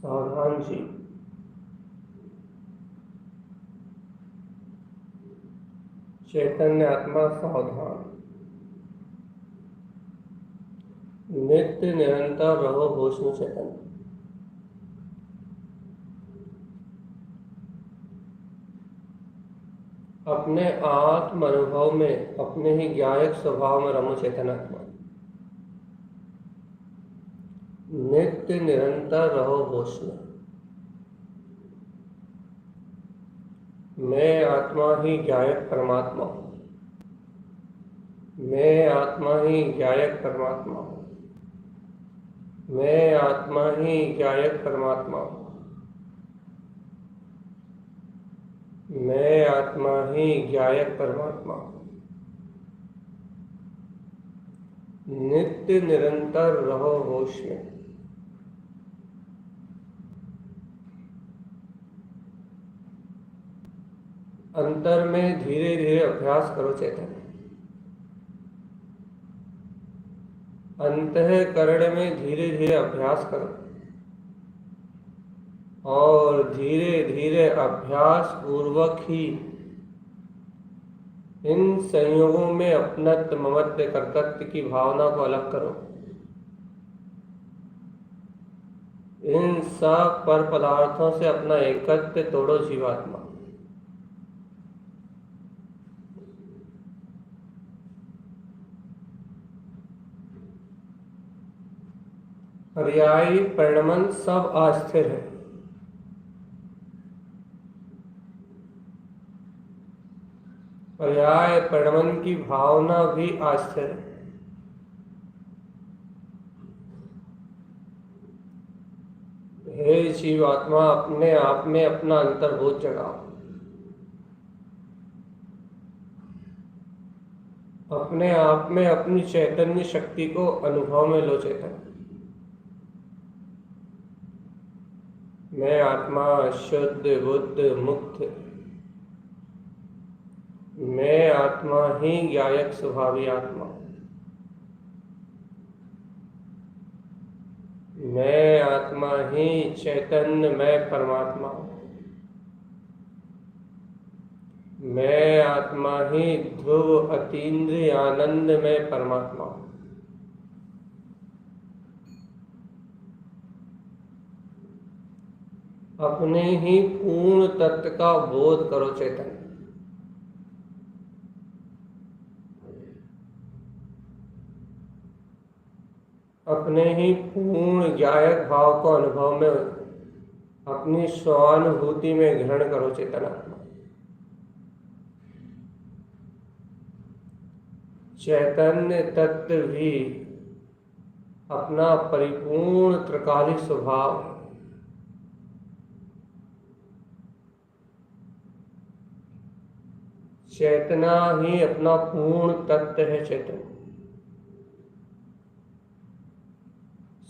सावधान जी। चैतन्य आत्मा सावधान। नित्य निरंतर रहो होश में चैतन्य। अपने आत्म अनुभव में अपने ही ज्ञायक स्वभाव में रमो चैतन्य आत्मा। नित्य निरंतर रहो होश में। मैं आत्मा ही ज्ञायक परमात्मा हूँ। मैं आत्मा ही ज्ञायक परमात्मा हूँ। मैं आत्मा ही ज्ञायक परमात्मा हूँ। मैं आत्मा ही ज्ञायक परमात्मा हूँ। नित्य निरंतर रहो होश में। अंतर में धीरे धीरे अभ्यास करो चैतन्य। अंतःकरण में धीरे धीरे अभ्यास करो और धीरे धीरे अभ्यास पूर्वक ही इन संयोगों में अपनत्व ममत्व कर्तृत्व की भावना को अलग करो। इन सब पर पदार्थों से अपना एकत्व तोड़ो जीवात्मा। पर्यायी परिणमन सब अस्थिर है। पर्याय परिणमन की भावना भी अस्थिर है। हे जीवात्मा, अपने आप में अपना अंतर्बोध जगाओ। अपने आप में अपनी चैतन्य शक्ति को अनुभव में लो चैतन्य। मैं आत्मा शुद्ध बुद्ध मुक्त। मैं आत्मा ही ज्ञायक स्वभावी आत्मा। मैं आत्मा ही चैतन्य मैं परमात्मा हूँ। मैं आत्मा ही ध्रुव अतीन्द्रिय आनंद में परमात्मा हूँ। अपने ही पूर्ण तत्व का बोध करो चैतन्य। अपने ही पूर्ण ज्ञायक भाव को अनुभव में अपनी स्वानुभूति में ग्रहण करो चेतनात्मा। चैतन्य तत्व भी अपना परिपूर्ण त्रिकालिक स्वभाव है। चेतना ही अपना पूर्ण तत्व है। चैतन्य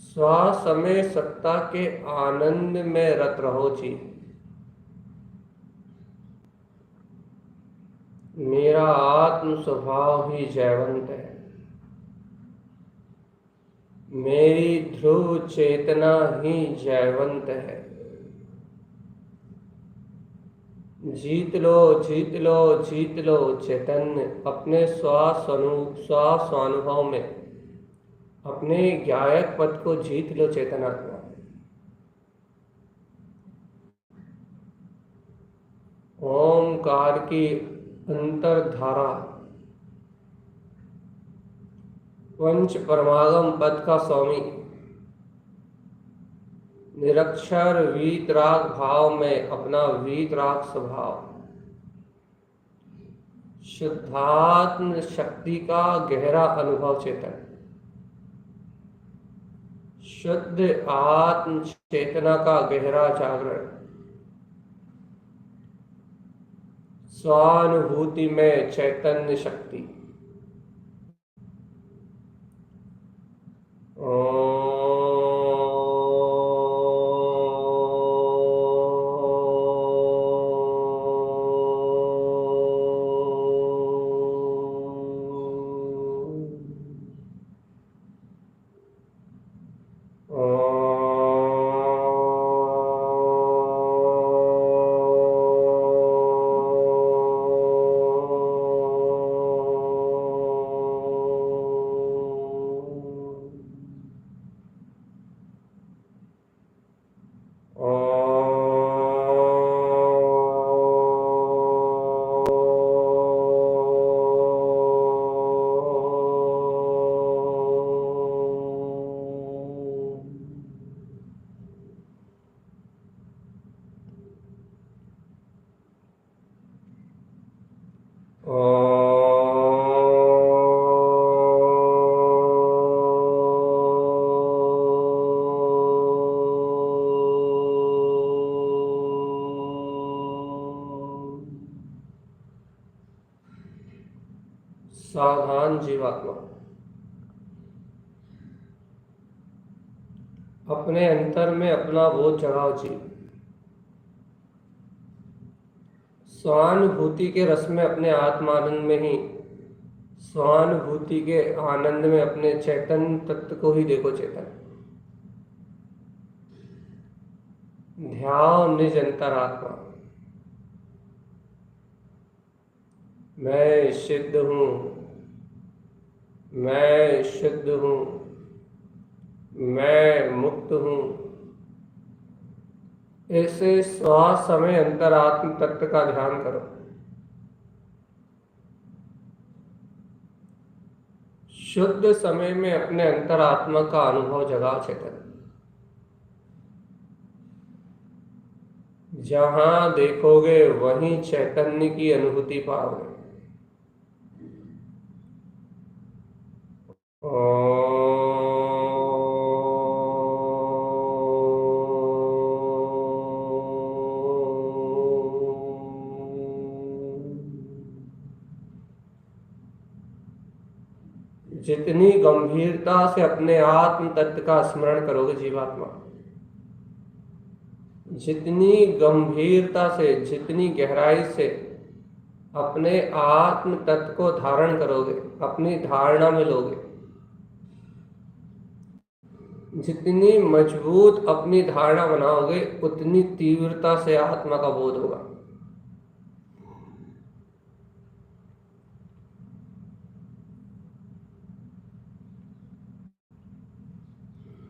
स्वसमय सत्ता के आनंद में रत रहो जी। मेरा आत्म स्वभाव ही जयवंत है। मेरी ध्रुव चेतना ही जयवंत है। जीत लो जीत लो जीत लो चैतन्य अपने स्वानुभव में अपने ज्ञायक पद को जीत लो चेतनात्मा। ओमकार की अंतरधारा पंच परमागम पद का स्वामी निरक्षर वीतराग भाव में अपना वीतराग स्वभाव शुद्धात्म शक्ति का गहरा अनुभव चेतन शुद्ध आत्म चेतना का गहरा जागरण स्वानुभूति में चैतन्य शक्ति। सावधान जीवात्मा अपने अंतर में अपना बोध जगाओ जी। स्वानुभूति के रस में अपने आत्मानंद में ही स्वानुभूति के आनंद में अपने चैतन्य तत्व को ही देखो चेतन। ध्यान निज अंतरात्मा मैं सिद्ध हूँ मैं शुद्ध हूँ मैं मुक्त हूँ। ऐसे श्वास समय अंतरात्म तत्व का ध्यान करो। शुद्ध समय में अपने अंतरात्मा का अनुभव जगाओ चेतन। जहां देखोगे वहीं चैतन्य की अनुभूति पाओगे। जितनी गंभीरता से अपने आत्म तत्व का स्मरण करोगे जीवात्मा, जितनी गंभीरता से जितनी गहराई से अपने आत्म तत्व को धारण करोगे, अपनी धारणा में लोगे, जितनी मजबूत अपनी धारणा बनाओगे उतनी तीव्रता से आत्मा का बोध होगा।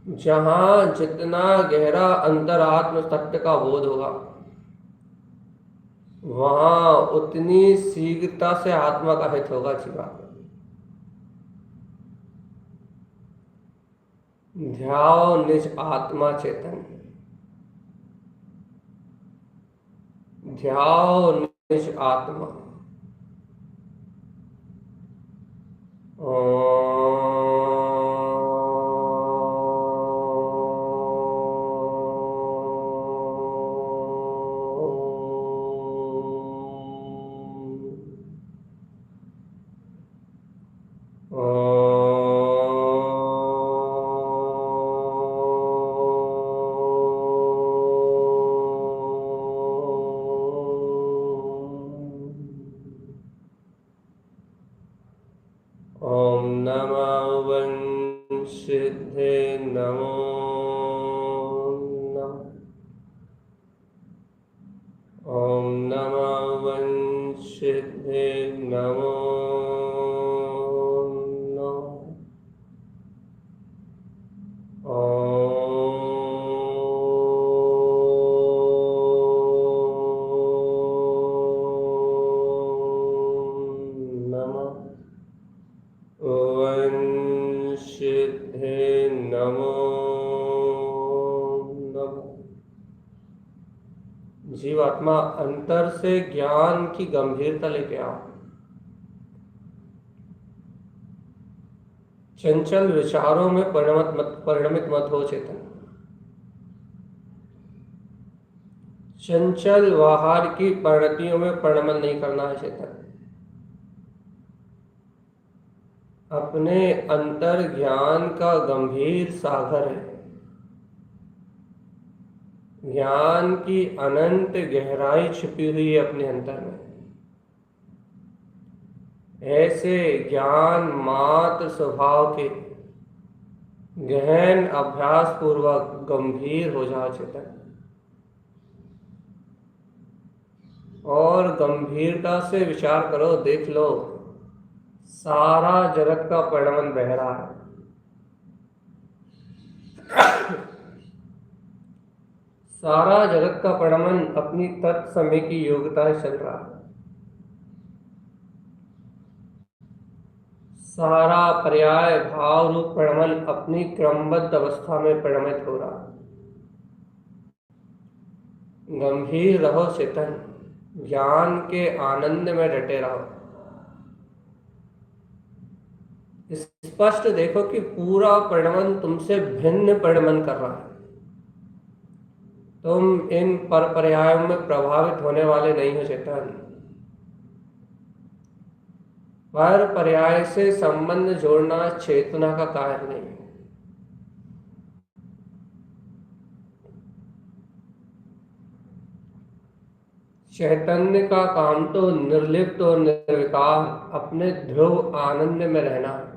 जहां जितना गहरा अंतरात्म सत्य का बोध होगा, वहां उतनी शीघ्रता से आत्मा का हित होगा जीवा। ध्याओ निज आत्मा चेतन, ध्याओ निज आत्मा। ओम नमः वंशिद्धे नमो नमः। ओम नमः वंशिद्धे नमो नमः। वंशिद्धे नमो नमः। जीवात्मा अंतर से ज्ञान की गंभीरता लेके आओ। चंचल विचारों में परिणमित मत हो चेतन। चंचल बाहर की परिणतियों में परिणमन नहीं करना है चेतन। अपने अंतर ज्ञान का गंभीर सागर है। ज्ञान की अनंत गहराई छिपी हुई है अपने अंतर में। ऐसे ज्ञान मात्र स्वभाव के गहन अभ्यास पूर्वक गंभीर हो जाओ चेतन, और गंभीरता से विचार करो। देख लो, सारा जगत का परिणमन बह रहा है। सारा जगत का परिणमन अपनी तत्समय की योग्यता से चल रहा है। सारा पर्याय भाव रूप परिणमन अपनी क्रमबद्ध अवस्था में परिणमित हो रहा है। गंभीर रहो चेतन, ज्ञान के आनंद में डटे रहो। स्पष्ट देखो कि पूरा परिणमन तुमसे भिन्न परिणमन कर रहा है। तुम इन पर्यायों में प्रभावित होने वाले नहीं हो चेतन। पर पर्याय से संबंध जोड़ना चेतना का कार्य नहीं। चैतन्य का काम तो निर्लिप्त और निर्विकार अपने ध्रुव आनंद में रहना है।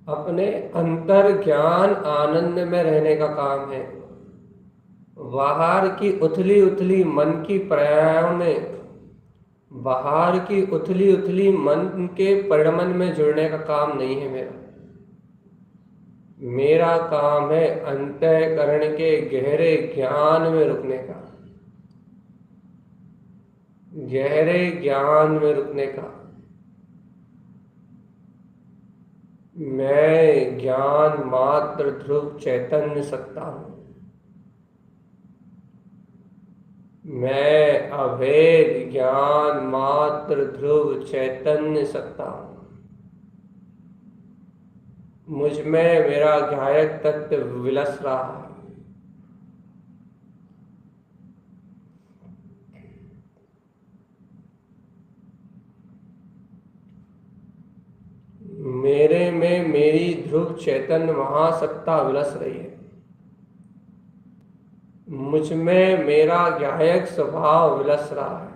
अपने अंतर ज्ञान आनंद में रहने का काम है। बाहर की उथली उथली मन की पर्यायों में, बाहर की उथली उथली मन के परिणमन में जुड़ने का काम नहीं है मेरा। मेरा काम है अंतःकरण के गहरे ज्ञान में रुकने का, गहरे ज्ञान में रुकने का। मैं ज्ञान मात्र ध्रुव चैतन्य सत्ता हूं। मैं अभेद ज्ञान मात्र ध्रुव चैतन्य सत्ता हूं। मुझ में मेरा ज्ञायक तत्व विलस रहा है। मेरे में मेरी ध्रुव चैतन्य महासत्ता विलस रही है। मुझ में मेरा ज्ञायक स्वभाव विलस रहा है।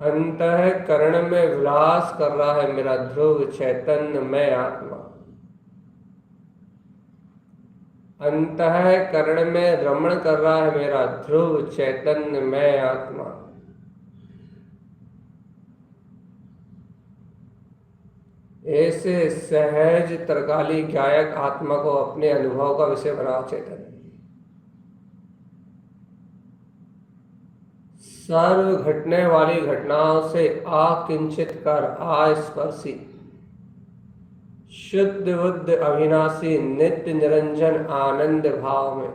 अंतःकरण में विलास कर रहा है मेरा ध्रुव चैतन्य मैं आत्मा। अंतःकरण में रमण कर रहा है मेरा ध्रुव चैतन्य मैं आत्मा। ऐसे सहज तरकाली गायक आत्मा को अपने अनुभव का विषय बनाओ चेतन। सर्व घटने वाली घटनाओं से आकिंचित कर अस्पर्शी, शुद्ध बुद्ध अविनाशी नित्य निरंजन आनंद भाव में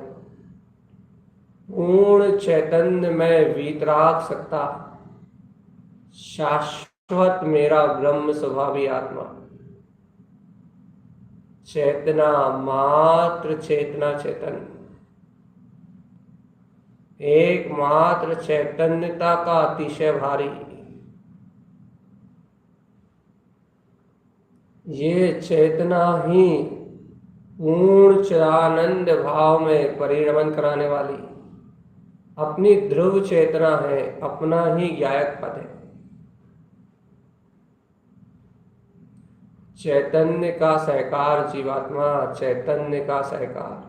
पूर्ण चैतन्य में वीतराग सकता शाश्वत मेरा ब्रह्म स्वभावी आत्मा, चेतना मात्र चेतना चेतन, एकमात्र चैतन्यता का अतिशय भारी, ये चेतना ही पूर्ण चिदानंद भाव में परिणमन कराने वाली अपनी ध्रुव चेतना है, अपना ही गायक पद है। चैतन्य का सहकार जीवात्मा, चैतन्य का सहकार।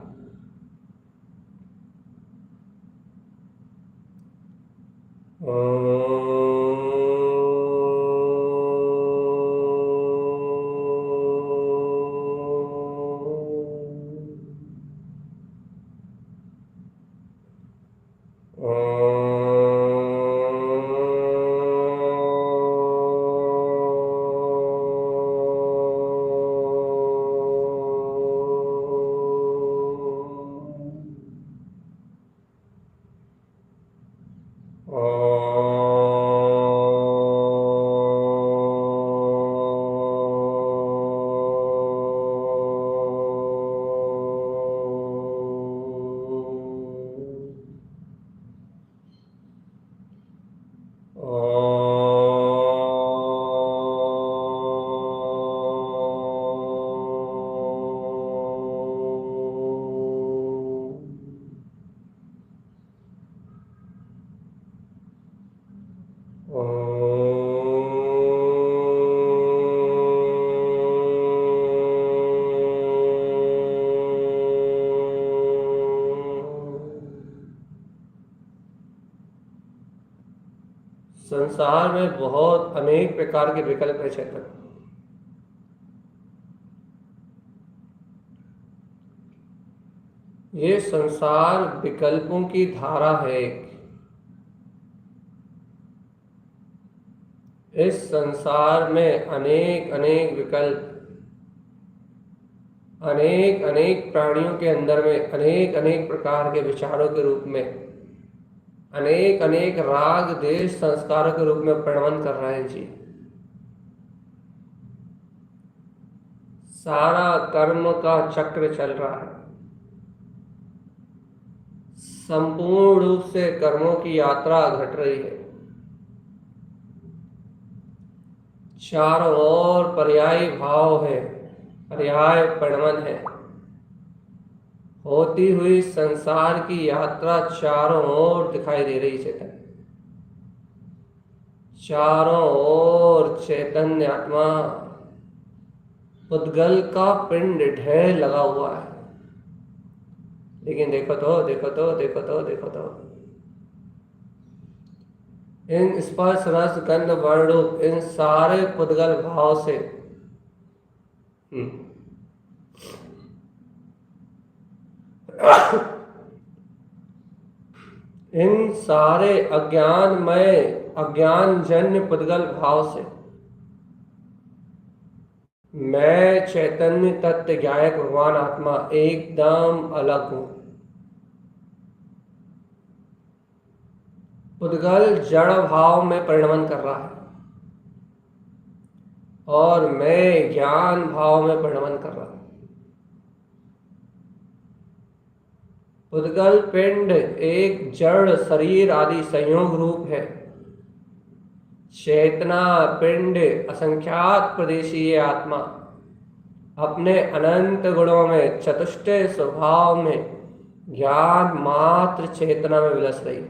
संसार में बहुत अनेक प्रकार के विकल्प है चेतन। ये संसार विकल्पों की धारा है। इस संसार में अनेक अनेक विकल्प, अनेक अनेक प्राणियों के अंदर में अनेक अनेक प्रकार के विचारों के रूप में अनेक अनेक राग देश संस्कारों के रूप में परिणमन कर रहे हैं जी। सारा कर्म का चक्र चल रहा है, संपूर्ण रूप से कर्मों की यात्रा घट रही है। चारों ओर पर्यायी भाव है, पर्याय परिणमन है। होती हुई संसार की यात्रा चारों ओर दिखाई दे रही चेतन। चारों ओर चैतन्य आत्मा, उद्गल का पिंड ढेर लगा हुआ है। लेकिन देखो तो देखो तो देखो तो देखो तो इन स्पर्श रस गंध वर्ण रूप इन सारे पुद्गल भाव से इन सारे अज्ञान जन्य पुद्गल भाव से मैं चैतन्य तत्व गायक भगवान आत्मा एकदम अलग हूं। पुद्गल जड़ भाव में परिणमन कर रहा है और मैं ज्ञान भाव में परिणमन कर रहा हूं। पुद्गल पिंड एक जड़ शरीर आदि संयोग रूप है। चेतना पिंड असंख्यात प्रदेशीय आत्मा अपने अनंत गुणों में चतुष्टय स्वभाव में ज्ञान मात्र चेतना में विलस रही।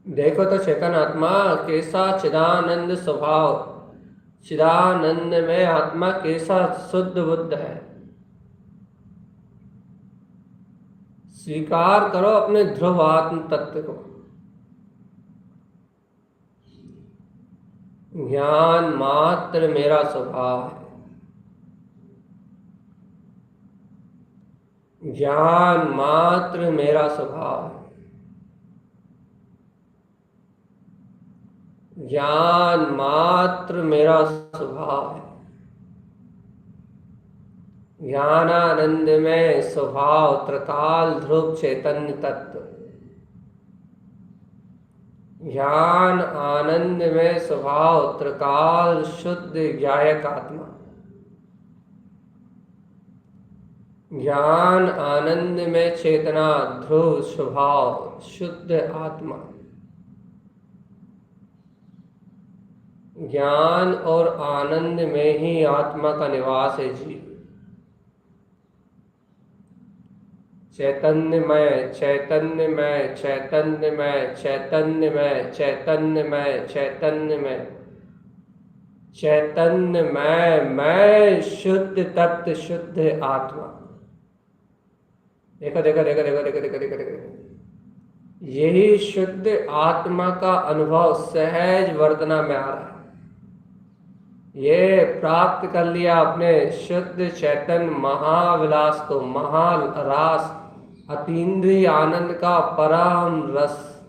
देखो तो चेतन आत्मा कैसा चिदानंद स्वभाव, चिदानंद में आत्मा कैसा शुद्ध बुद्ध है। स्वीकार करो अपने ध्रुव आत्म तत्व को। ज्ञान मात्र मेरा स्वभाव है। ज्ञान मात्र मेरा स्वभाव है। ज्ञान मात्र मेरा स्वभाव है। ज्ञानानंद में स्वभाव त्रिकाल ध्रुव चैतन्य तत्व। ज्ञान आनंद में स्वभाव त्रिकाल शुद्ध ज्ञायक आत्मा। ज्ञान आनंद में चेतना ध्रुव स्वभाव शुद्ध आत्मा। ज्ञान और आनंद में ही आत्मा का निवास है जी। चैतन्यमय चैतन्यमय चैतन्यमय चैतन्यमय चैतन्यमय चैतन्यमय चैतन्यमय मैं शुद्ध तत्व शुद्ध आत्मा। देखो देखो देखो देखो देखो देखो देखो देखो, यही शुद्ध आत्मा का अनुभव सहज वर्तना में आ रहा है। ये प्राप्त कर लिया अपने शुद्ध चैतन्य महाविलास को, महारास अतीन्द्रिय आनंद का परम रस।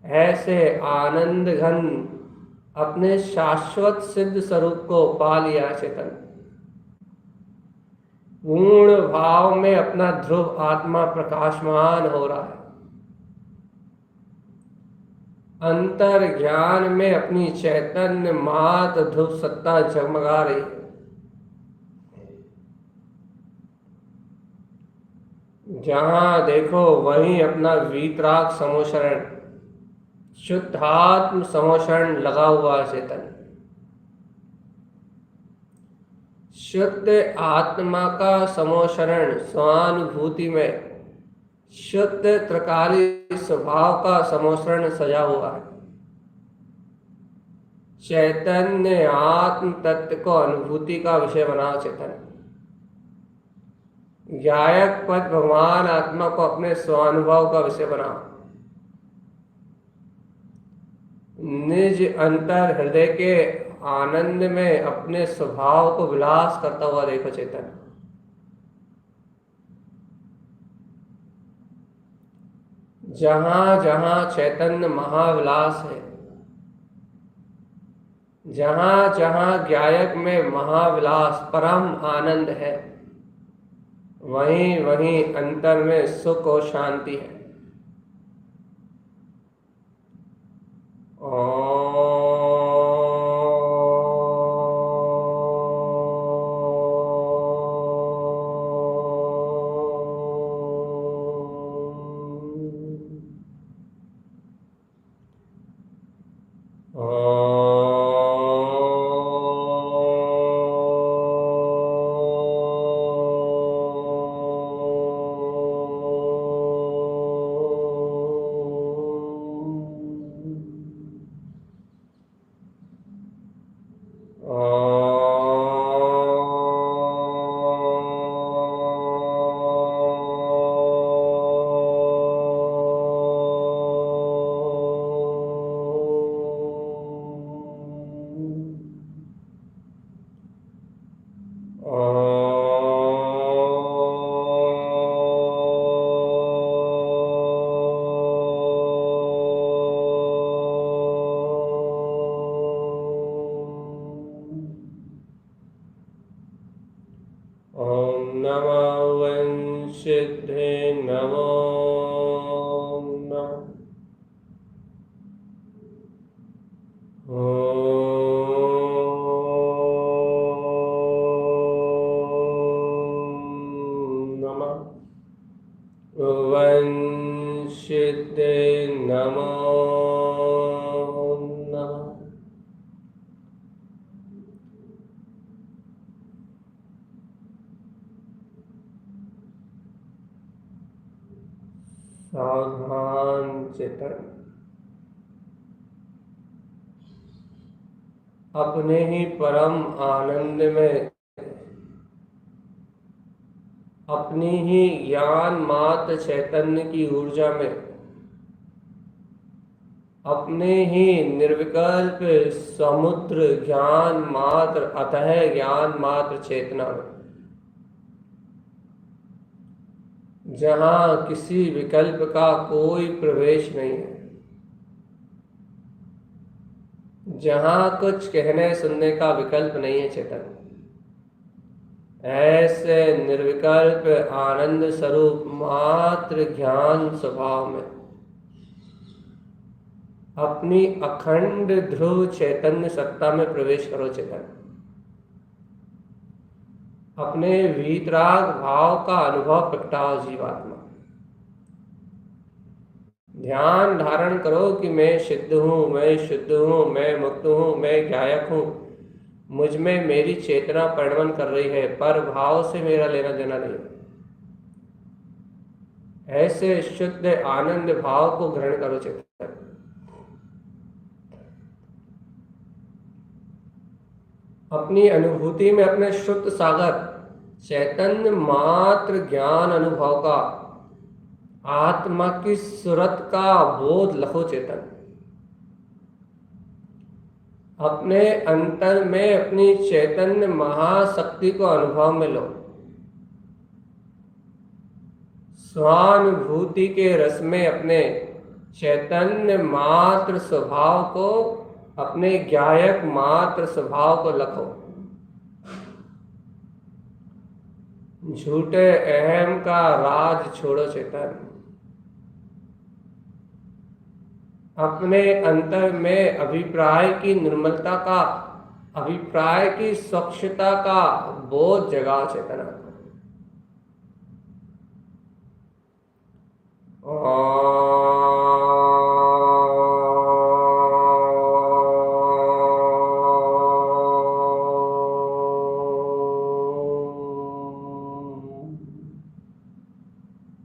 ऐसे आनंद घन अपने शाश्वत सिद्ध स्वरूप को पा लिया चेतन। पूर्ण भाव में अपना ध्रुव आत्मा प्रकाशमान हो रहा है। अंतर ज्ञान में अपनी चैतन्य मात ध्रुव सत्ता जगमगा रही है। जहां देखो वहीं अपना वीतराग समोशरण शुद्धात्म समोशरण लगा हुआ चेतन। शुद्ध आत्मा का समोशरण स्वानुभूति में शुद्ध त्रिकाली स्वभाव का समोशरण सजा हुआ है। चैतन्य आत्म तत्व को अनुभूति का विषय बनाओ चेतन। ज्ञायक पद भगवान आत्मा को अपने स्वानुभव का विषय बनाओ। निज अंतर हृदय के आनंद में अपने स्वभाव को विलास करता हुआ देखो चेतन। जहां जहां चैतन्य महाविलास है, जहां जहां ज्ञायक में महाविलास परम आनंद है, वहीं वहीं अंतर में सुख और शांति है। सावधान चेतन अपने ही परम आनंद में अपनी ही ज्ञान मात्र चैतन्य की ऊर्जा में अपने ही निर्विकल्प समुद्र ज्ञान मात्र अतः ज्ञान मात्र चेतना में, जहाँ किसी विकल्प का कोई प्रवेश नहीं है, जहाँ कुछ कहने सुनने का विकल्प नहीं है चेतन, ऐसे निर्विकल्प आनंद स्वरूप मात्र ज्ञान स्वभाव में अपनी अखंड ध्रुव चैतन्य सत्ता में प्रवेश करो चेतन। अपने वीतराग भाव का अनुभव प्रगटाओ जीवात्मा। ध्यान धारण करो कि मैं सिद्ध हूँ, मैं शुद्ध हूँ, मैं मुक्त हूँ, मैं गायक हूँ, मुझ में मेरी चेतना परिणमन कर रही है, पर भाव से मेरा लेना देना नहीं। ऐसे शुद्ध आनंद भाव को ग्रहण करो चेतन। अपनी अनुभूति में अपने शुद्ध सागर चैतन्य मात्र ज्ञान अनुभव का आत्मा की सूरत का बोध लखो चेतन। अपने अंतर में अपनी चैतन्य महाशक्ति को अनुभव में लो। स्वानुभूति के रस में अपने चैतन्य मात्र स्वभाव को, अपने गायक मात्र स्वभाव को लखो। झूठे अहम का राज छोड़ो चेतन। अपने अंतर में अभिप्राय की निर्मलता का, अभिप्राय की स्वच्छता का बोध जगाओ चेतना।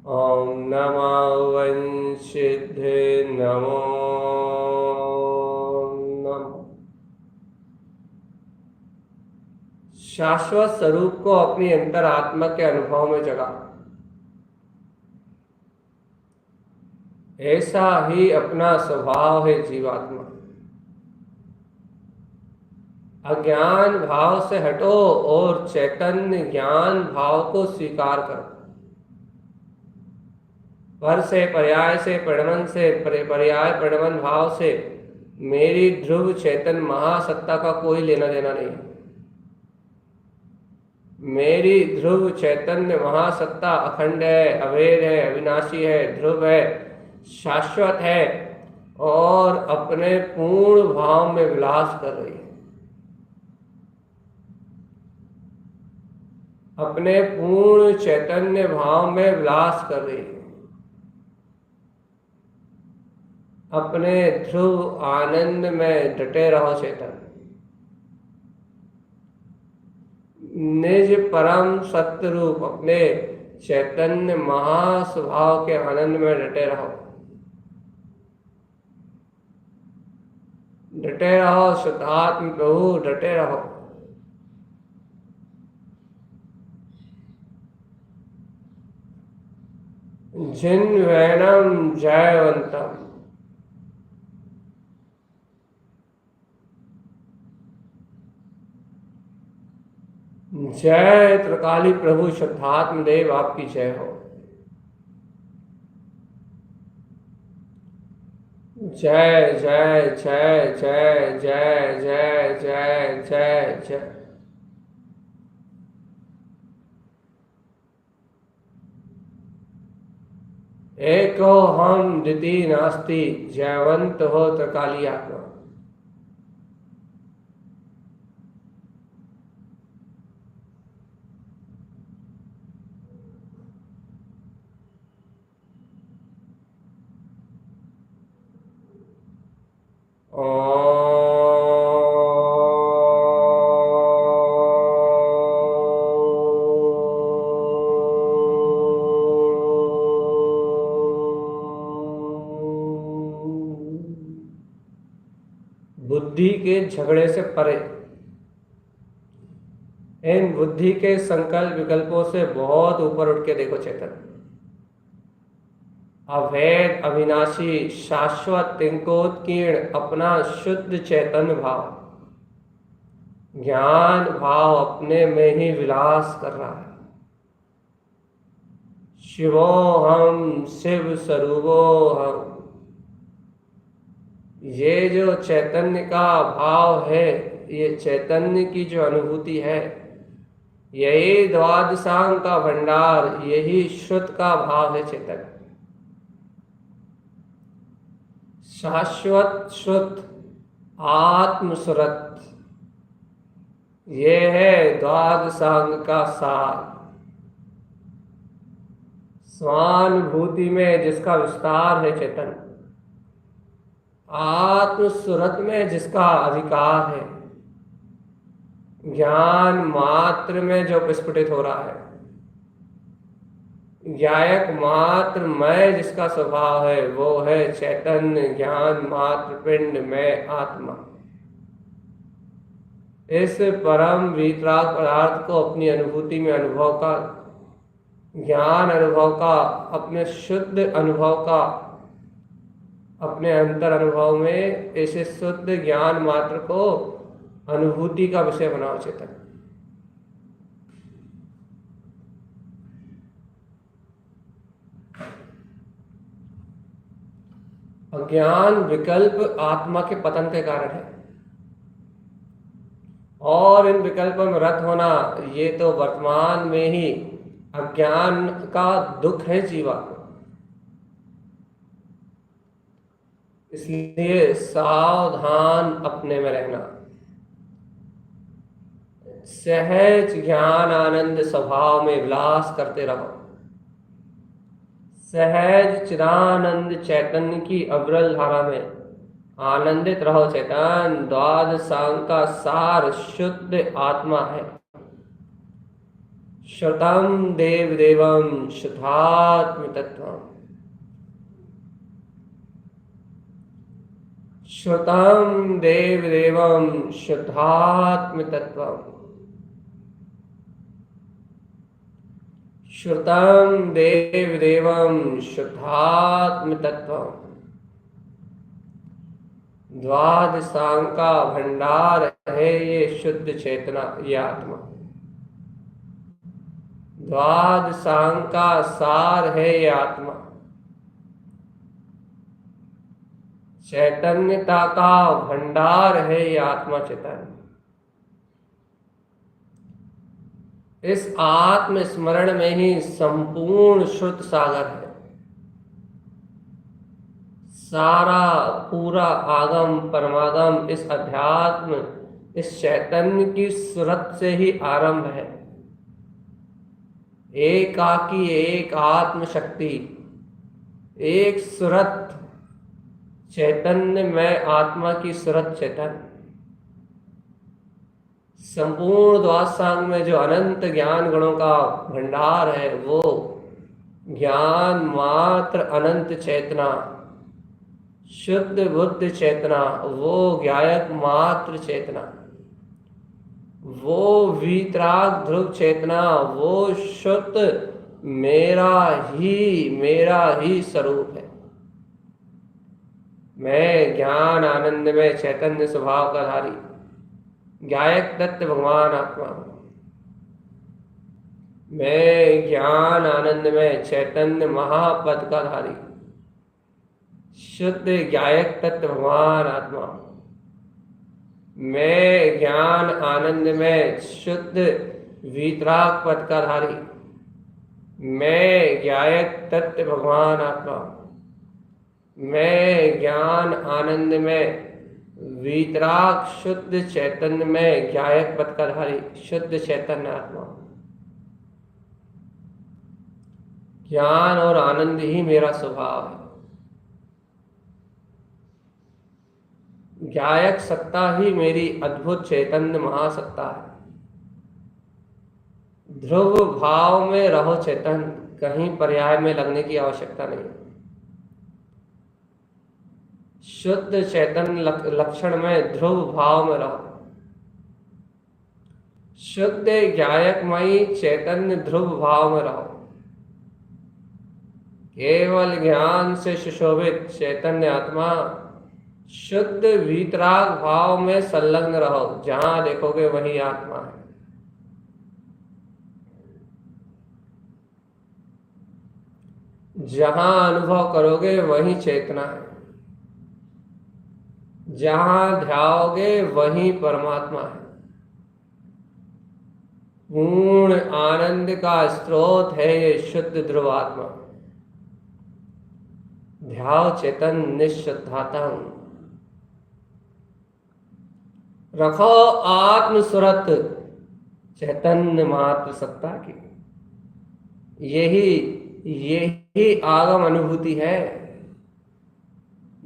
ओम नमः वंशिद्धे नमो नमः। शाश्वत स्वरूप को अपनी अंतरात्मा के अनुभव में जगा। ऐसा ही अपना स्वभाव है जीवात्मा। अज्ञान भाव से हटो और चैतन्य ज्ञान भाव को स्वीकार करो। पर से पर्याय से परिणमन से पर्याय परिणमन भाव से मेरी ध्रुव चेतन महासत्ता का कोई लेना देना नहीं। मेरी ध्रुव चैतन्य महासत्ता अखंड है, अभेद है, अविनाशी है, ध्रुव है, शाश्वत है और अपने पूर्ण भाव में विलास कर रही है। अपने पूर्ण चैतन्य भाव में विलास कर रही है। अपने ध्रुव आनंद में डटे रहो चेतन। निज परम सत्य रूप अपने चैतन्य महास्वभाव के आनंद में डटे रहो। डटे रहो शुद्धात्म प्रभु, डटे रहो। जिन वैनम जयवंतम। जय त्रिकाली प्रभु शुद्धात्म देव, आपकी जय हो। जय जय जय जय जय जय जय जय जय। एको हम द्वितीय नास्ति, जयवंत हो त्रिकाली आत्मा। बुद्धि के झगड़े से परे, इन बुद्धि के संकल्प विकल्पों से बहुत ऊपर उठ के देखो चेतन। अभेद अविनाशी शाश्वत तिंकोत्कीर्ण अपना शुद्ध चैतन्य भाव, ज्ञान भाव अपने में ही विलास कर रहा है। शिवोहम शिव स्वरूपोहम, ये जो चैतन्य का भाव है, ये चैतन्य की जो अनुभूति है, यही द्वादशांग का भंडार, यही श्रुत का भाव है चैतन्य। शाश्वत श्रुत आत्मसुरत, ये है द्वादशांग का सार। स्वानुभूति में जिसका विस्तार है चैतन्य, आत्मसुरत में जिसका अधिकार है, ज्ञान मात्र में जो प्रस्फुटित हो रहा है, ज्ञायक मात्र में जिसका स्वभाव है, वो है चैतन्य ज्ञान मात्र पिंड में आत्मा। इस परम वीतराग पदार्थ को अपनी अनुभूति में अनुभव का, ज्ञान अनुभव का, अपने शुद्ध अनुभव का, अपने अंतर अनुभव में ऐसे शुद्ध ज्ञान मात्र को अनुभूति का विषय बनाओ चेतन। अज्ञान विकल्प आत्मा के पतन के कारण है, और इन विकल्पों में रत होना ये तो वर्तमान में ही अज्ञान का दुख है जीवा। इसलिए सावधान अपने में रहना, सहज ज्ञान आनंद स्वभाव में विलास करते रहो। सहज चिदानंद चैतन्य की अविरल धारा में आनंदित रहो। चैतन्य द्वादशांग का सार शुद्ध आत्मा है। श्रुतम देव देवम शुद्धात्म तत्वम, श्रुतम देव देवम शुद्धात्म तत्वम, श्रुतम देव देवम शुद्धात्म तत्वम। द्वादशांग का भंडार है ये शुद्ध चेतना, ये आत्मा। द्वादशांग का सार है ये आत्मा। चैतन्यता का भंडार है ये आत्मा चैतन्य। इस आत्म स्मरण में ही संपूर्ण श्रुत सागर है। सारा पूरा आगम परमागम इस अध्यात्म, इस चैतन्य की सुरत से ही आरंभ है। एकाकी एक आत्म शक्ति, एक सुरत चैतन्य में आत्मा की सुरत चैतन्य। संपूर्ण द्वादशांग में जो अनंत ज्ञान गुणों का भंडार है, वो ज्ञान मात्र अनंत चेतना, शुद्ध बुद्ध चेतना, वो ज्ञायक मात्र चेतना, वो वीतराग ध्रुव चेतना, वो शुद्ध मेरा ही स्वरूप है। मैं ज्ञान आनंद में चैतन्य स्वभाव का धारी, ज्ञायक तत्व भगवान आत्मा। मैं ज्ञान आनंद में चैतन्य महापद का धारी, शुद्ध ज्ञायक तत्व भगवान आत्मा। मैं ज्ञान आनंद में शुद्ध वीतराग पद का धारी, मैं ज्ञायक तत्व भगवान आत्मा। मैं ज्ञान आनंद में वीतराग शुद्ध चैतन्य में ज्ञायक पद का धारी, शुद्ध चैतन्य आत्मा। ज्ञान और आनंद ही मेरा स्वभाव है। ज्ञायक सत्ता ही मेरी अद्भुत चैतन्य महासत्ता है। ध्रुव भाव में रहो चैतन्य, कहीं पर्याय में लगने की आवश्यकता नहीं। शुद्ध चैतन्य लक्षण में ध्रुव भाव में रहो। शुद्ध ज्ञायकमयी चैतन्य ध्रुव भाव में रहो। केवल ज्ञान से सुशोभित चैतन्य आत्मा शुद्ध वीतराग भाव में संलग्न रहो, जहां देखोगे वही आत्मा है। जहां अनुभव करोगे वही चेतना है, जहां ध्याओगे वही परमात्मा है। पूर्ण आनंद का स्रोत है ये शुद्ध ध्रुव आत्मा। ध्याव चेतन निश्चुद्धाता रखो आत्म सुरत चैतन्य मात्र सत्ता की। यही यही आगम अनुभूति है,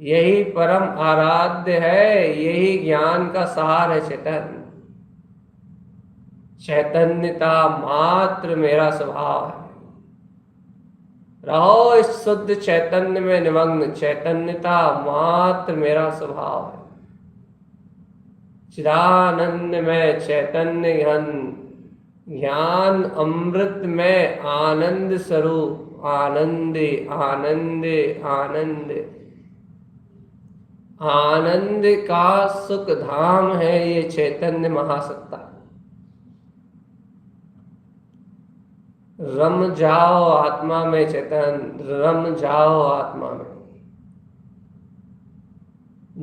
यही परम आराध्य है, यही ज्ञान का सार है। चैतन्यता मात्र मेरा स्वभाव है। रहो इस शुद्ध चैतन्य में निमग्न, चैतन्यता मात्र मेरा स्वभाव है। चिदानंद में चैतन्य ज्ञान अमृत में आनंद स्वरूप, आनंद आनंद आनंद आनंद का सुख धाम है ये चैतन्य महासत्ता। रम जाओ आत्मा में चेतन, रम जाओ आत्मा में।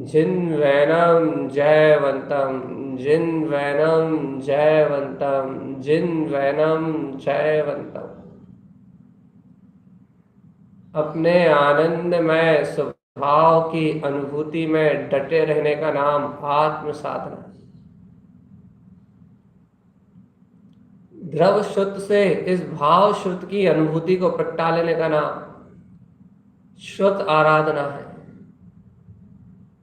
जिन वैनम जयवंतम, जिन वैनम जयवंतम, जिन वैनम जयवंतम। अपने आनंदमय स्वभाव की अनुभूति में डटे रहने का नाम आत्म साधना। द्रव शुद्ध से इस भाव शुद्ध की अनुभूति को प्रगटा लेने का नाम शुद्ध आराधना है।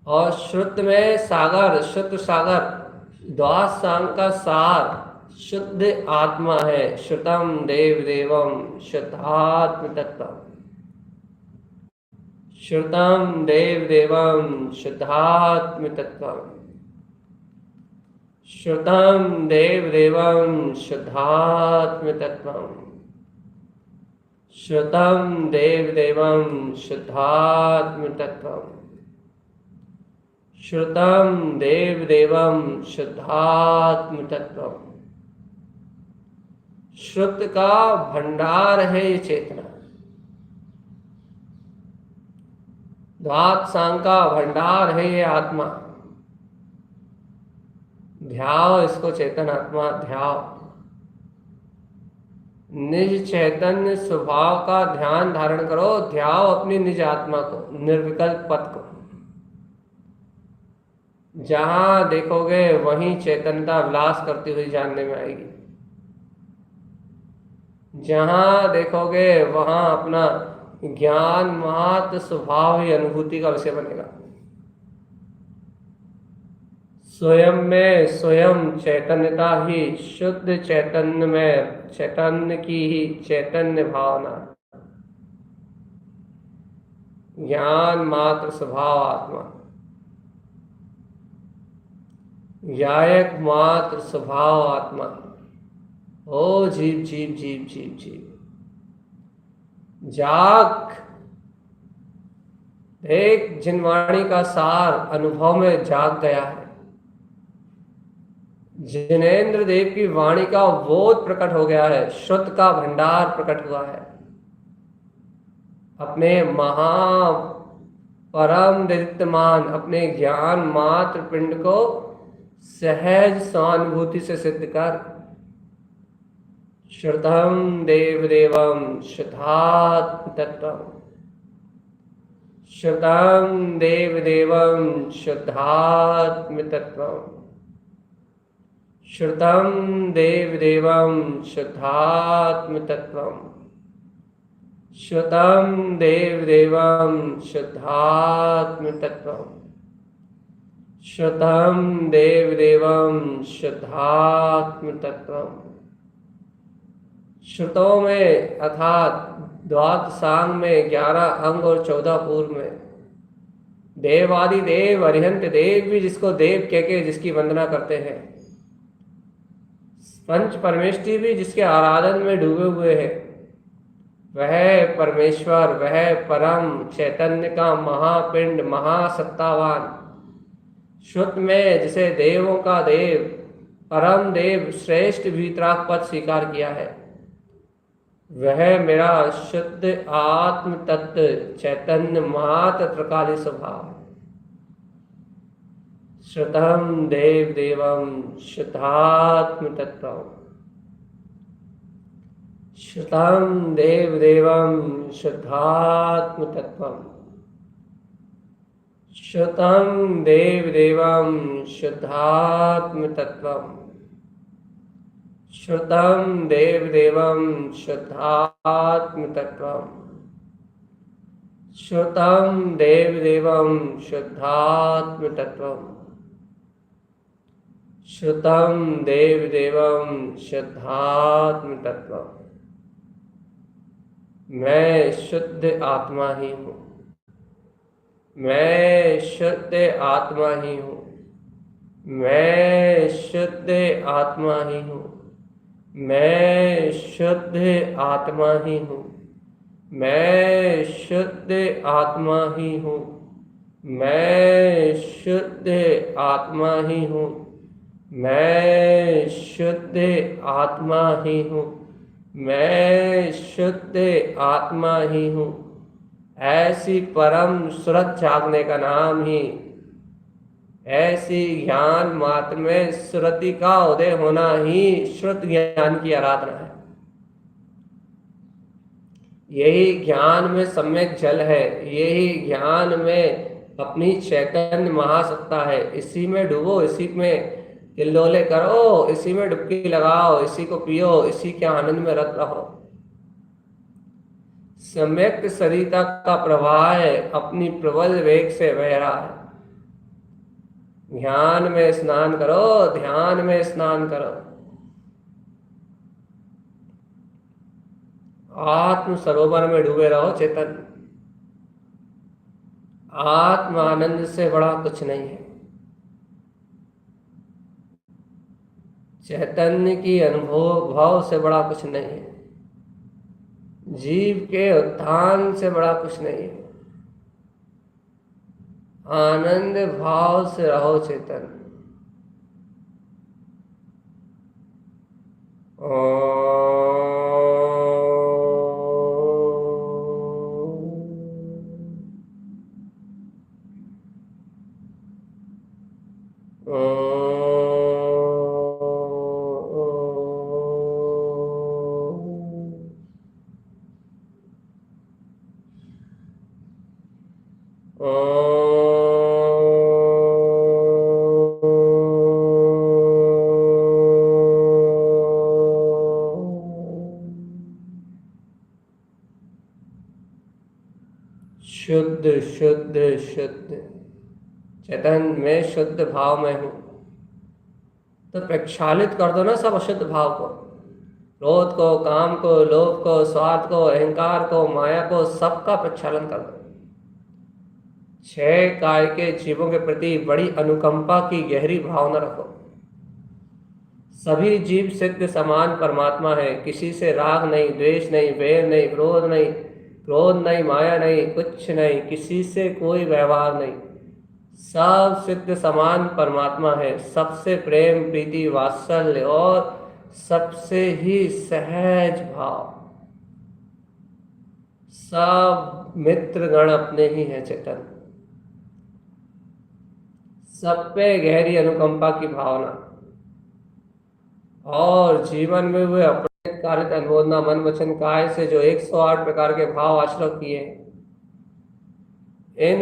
और शुद्ध में सागर, शुद्ध सागर द्वास सांग का सार शुद्ध आत्मा है। श्रुतम देव देवम शुद्धात्म तत्व, श्रुतम देव देवम शुद्धात्म तत्व, श्रुतम देव देवम शुद्धात्म तत्वम, श्रुतम देव देवम शुद्धात्म तत्वम, श्रुतम देव देवम शुद्धात्म तत्वम। श्रुत का भंडार है ये चेतना, द्वात सांग का भंडार है ये आत्मा। ध्याओ इसको चेतन आत्मा, ध्याओ निज चैतन्य स्वभाव का ध्यान धारण करो। ध्याओ अपनी निज आत्मा को, निर्विकल्प पद को। जहां देखोगे वहीं चैतन्यता विलास करती हुई जानने में आएगी। जहां देखोगे वहां अपना ज्ञान मात्र स्वभाव ही अनुभूति का विषय बनेगा। स्वयं में स्वयं चैतन्यता ही शुद्ध चैतन्य में चैतन्य की ही चैतन्य भावना, ज्ञान मात्र स्वभाव आत्मा, यायक मात्र स्वभाव आत्मा। ओ जीव जीव जीव जीव जीव जाग, देख जिन वाणी का सार अनुभव में जाग गया है। जिनेन्द्र देव की वाणी का बोध प्रकट हो गया है, शुद्ध का भंडार प्रकट हुआ है। अपने महा परम दीप्तमान अपने ज्ञान मात्र पिंड को सहज सहानुभूति से सिद्ध कर। श्रुतम देव देवम शुद्धात्म तत्वम, श्रुतम देव देवम शुद्धात्म तत्वम, श्रुतम देव देवम शुद्धात्म तत्वम, श्रुतम देव देवम शुद्धात्म तत्वम, श्रुतम देव देवम शुद्धात्म तत्वम। श्रुतों में अर्थात द्वात सांग में 11 अंग और 14 पूर्व में देवादि देव अरिहंत देव भी जिसको देव कह के जिसकी वंदना करते हैं, पंच परमेष्टि भी जिसके आराधन में डूबे हुए हैं, वह परमेश्वर, वह परम चैतन्य का महापिंड, महासत्तावान, शुद्ध में जिसे देवों का देव, परम देव, श्रेष्ठ वीतराग पद स्वीकार किया है, वह मेरा शुद्ध आत्म तत्व चैतन्य महातत्वकाली स्वभाव है। श्रुतम देव देवम शुद्धात्म तत्वम, श्रुतम देव देवम शुद्धात्म तत्वम, श्रुतम देव देवम शुद्धात्म तत्वम, श्रुतम देव देवम शुद्धात्म तत्वम, श्रुतम देव देवम शुद्धात्म तत्वम, श्रुतम देव देवम शुद्धात्म तत्वम। मैं शुद्ध आत्मा ही हूँ, मैं शुद्ध आत्मा ही हूँ, मैं शुद्ध आत्मा ही हूँ, मैं शुद्ध आत्मा ही हूँ, मैं शुद्ध आत्मा ही हूँ, मैं शुद्ध आत्मा ही हूँ, मैं शुद्ध आत्मा ही हूँ, मैं शुद्ध आत्मा ही हूँ। ऐसी परम सुरत जागने का नाम ही, ऐसी ज्ञान मात्र में सुरति का उदय होना ही श्रुत ज्ञान की आराधना है। यही ज्ञान में सम्यक जल है, यही ज्ञान में अपनी चैतन्य महासत्ता है। इसी में डूबो, इसी में किल्लोले करो, इसी में डुबकी लगाओ, इसी को पियो, इसी के आनंद में रत रहो। सम्यक सरिता का प्रवाह है, अपनी प्रबल वेग से बह रहा है। ध्यान में स्नान करो, ध्यान में स्नान करो। आत्म सरोवर में डूबे रहो चेतन। आत्म आनंद से बड़ा कुछ नहीं है। चैतन्य की अनुभव भाव से बड़ा कुछ नहीं है। जीव के उत्थान से बड़ा कुछ नहीं है। आनंद भाव से रहो चेतन। शुद्ध शुद्ध शुद्ध चेतन में शुद्ध भाव में हूं, तो प्रक्षालित कर दो ना सब अशुद्ध भाव को, क्रोध को, काम को, लोभ को, स्वार्थ को, अहंकार को, माया को, सबका प्रक्षालन कर दो। छह काय के जीवों के प्रति बड़ी अनुकंपा की गहरी भावना रखो। सभी जीव सिद्ध समान परमात्मा है। किसी से राग नहीं, द्वेष नहीं, वैर नहीं, क्रोध नहीं, माया नहीं, कुछ नहीं, किसी से कोई व्यवहार नहीं। सब सिद्ध समान परमात्मा है। सबसे प्रेम, प्रीति, वात्सल्य और सबसे ही सहज भाव। सब मित्रगण अपने ही हैं चेतन। सब पे गहरी अनुकंपा की भावना और जीवन में हुए अपने कार्य अनुमोदना मन वचन काय से जो 108 प्रकार के भाव आश्रय किए, इन